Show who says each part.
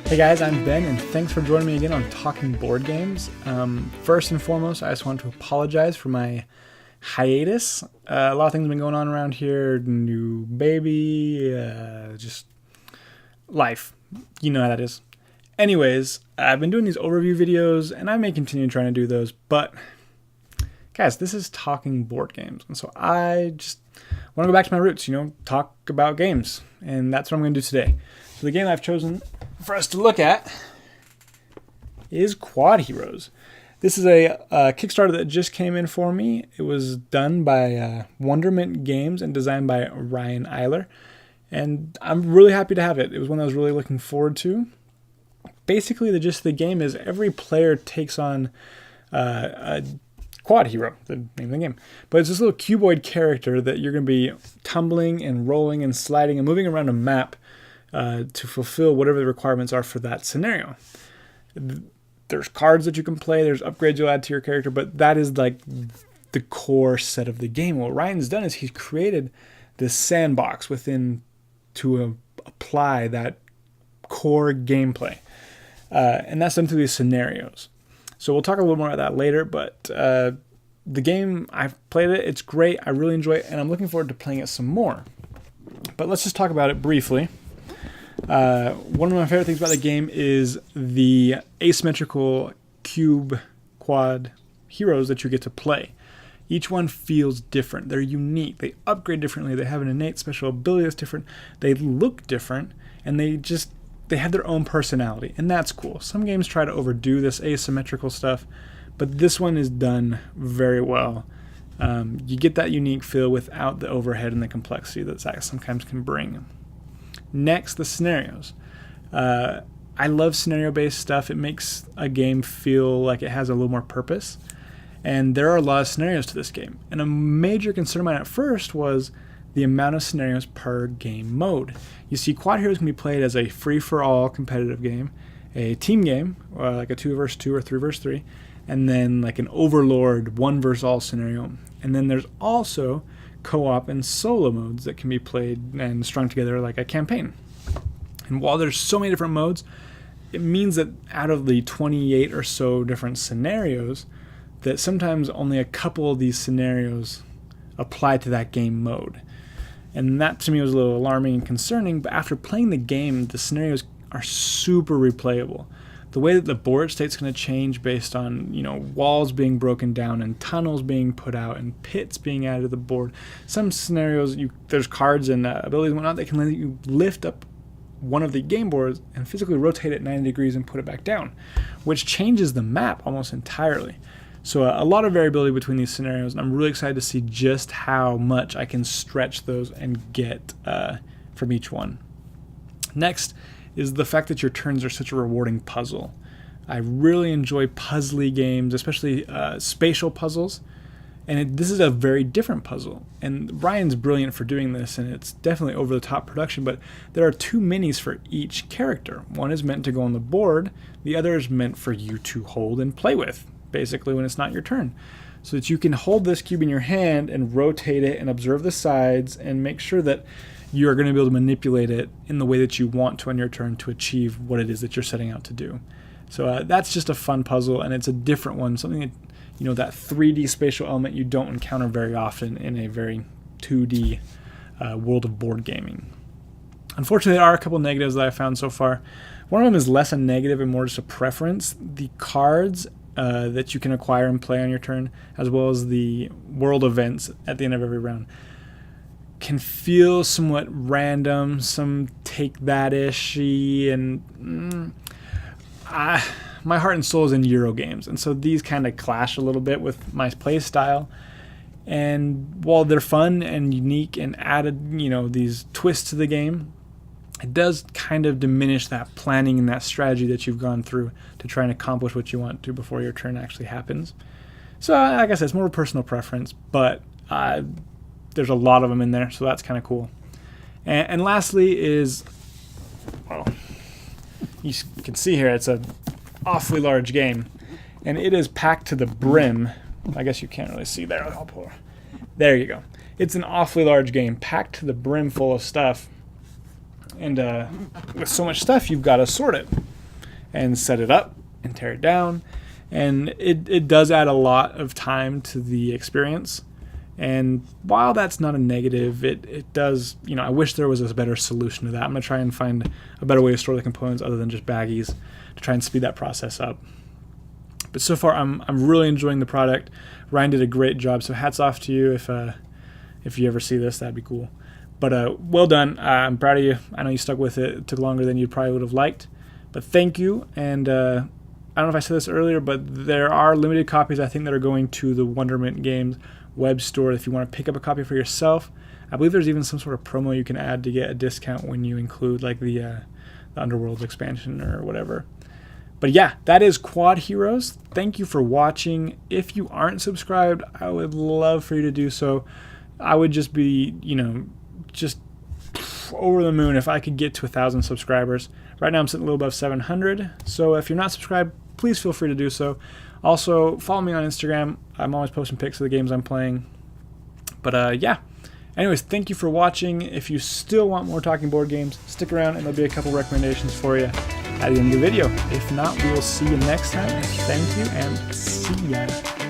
Speaker 1: Hey guys, I'm Ben, and thanks for joining me again on Talking Board Games. First and foremost, I just want to apologize for my hiatus. A lot of things have been going on around here. New baby, just life. You know how that is. Anyways, I've been doing these overview videos, and I may continue trying to do those, but guys, this is Talking Board Games, and so I just want to go back to my roots, talk about games, and that's what I'm going to do today. So the game I've chosen for us to look at is Quodd Heroes. This is a Kickstarter that just came in for me. It was done by Wonderment Games and designed by Ryan Eiler, and I'm really happy to have it. It was one I was really looking forward to. Basically, the gist of the game is every player takes on a Quodd Hero, the name of the game. But it's this little cuboid character that you're going to be tumbling and rolling and sliding and moving around a map to fulfill whatever the requirements are for that scenario. There's cards that you can play, there's upgrades you'll add to your character, but that is like the core set of the game. What Ryan's done is he's created this sandbox within to apply that core gameplay. And that's done through these scenarios. So we'll talk a little more about that later, but the game, I've played it, it's great, I really enjoy it, and I'm looking forward to playing it some more. But let's just talk about it briefly. One of my favorite things about the game is the asymmetrical cube Quodd heroes that you get to play. Each one feels different. They're unique. They upgrade differently. They have an innate special ability that's different. They look different, and they have their own personality, and that's cool. Some games try to overdo this asymmetrical stuff, but this one is done very well. You get that unique feel without the overhead and the complexity that sometimes can bring. Next, the scenarios. I love scenario-based stuff. It makes a game feel like it has a little more purpose. And there are a lot of scenarios to this game. And a major concern of mine at first was the amount of scenarios per game mode. You see, Quodd Heroes can be played as a free-for-all competitive game, a team game, like a 2 versus 2 or 3 versus 3, and then like an overlord 1 versus all scenario. And then there's also co-op and solo modes that can be played and strung together like a campaign. And while there's so many different modes, it means that out of the 28 or so different scenarios, that sometimes only a couple of these scenarios apply to that game mode. And that to me was a little alarming and concerning, but after playing the game, the scenarios are super replayable. The way that the board state's going to change based on, walls being broken down and tunnels being put out and pits being added to the board. Some scenarios, there's cards and abilities and whatnot that can let you lift up one of the game boards and physically rotate it 90 degrees and put it back down, which changes the map almost entirely. So a lot of variability between these scenarios, and I'm really excited to see just how much I can stretch those and get from each one. Next is the fact that your turns are such a rewarding puzzle. I really enjoy puzzly games, especially spatial puzzles, and this is a very different puzzle. And Ryan's brilliant for doing this, and it's definitely over-the-top production, but there are 2 minis for each character. One is meant to go on the board, the other is meant for you to hold and play with, basically when it's not your turn. So that you can hold this cube in your hand and rotate it and observe the sides and make sure that you're going to be able to manipulate it in the way that you want to on your turn to achieve what it is that you're setting out to do. So that's just a fun puzzle, and it's a different one, something that, that 3D spatial element you don't encounter very often in a very 2D world of board gaming. Unfortunately, there are a couple negatives that I found so far. One of them is less a negative and more just a preference. The cards that you can acquire and play on your turn, as well as the world events at the end of every round, can feel somewhat random, some take that-ish-y, and my heart and soul is in Euro games, and so these kind of clash a little bit with my play style. And while they're fun and unique and added, these twists to the game, it does kind of diminish that planning and that strategy that you've gone through to try and accomplish what you want to before your turn actually happens. So, like I said, it's more of a personal preference, but there's a lot of them in there, so that's kind of cool. And lastly is, well, you can see here it's an awfully large game, and it is packed to the brim. I guess you can't really see there. There you go. It's an awfully large game, packed to the brim full of stuff. And with so much stuff, you've got to sort it. and set it up and tear it down. And it does add a lot of time to the experience. And while that's not a negative, it does, I wish there was a better solution to that. I'm going to try and find a better way to store the components other than just baggies to try and speed that process up. But so far, I'm really enjoying the product. Ryan did a great job, so hats off to you. If you ever see this, that'd be cool. But well done. I'm proud of you. I know you stuck with it. It took longer than you probably would have liked. But thank you. And I don't know if I said this earlier, but there are limited copies, I think, that are going to the Wonderment Games web store if you want to pick up a copy for yourself. I believe there's even some sort of promo you can add to get a discount when you include like the Underworlds expansion or whatever. But yeah, that is Quodd Heroes. Thank you for watching. If you aren't subscribed, I would love for you to do so. I would just be, just over the moon if I could get to 1,000 subscribers. Right now I'm sitting a little above 700. So if you're not subscribed, please feel free to do so. Also, follow me on Instagram. I'm always posting pics of the games I'm playing. But yeah. Anyways, thank you for watching. If you still want more talking board games, stick around and there'll be a couple recommendations for you at the end of the video. If not, we will see you next time. Thank you and see ya.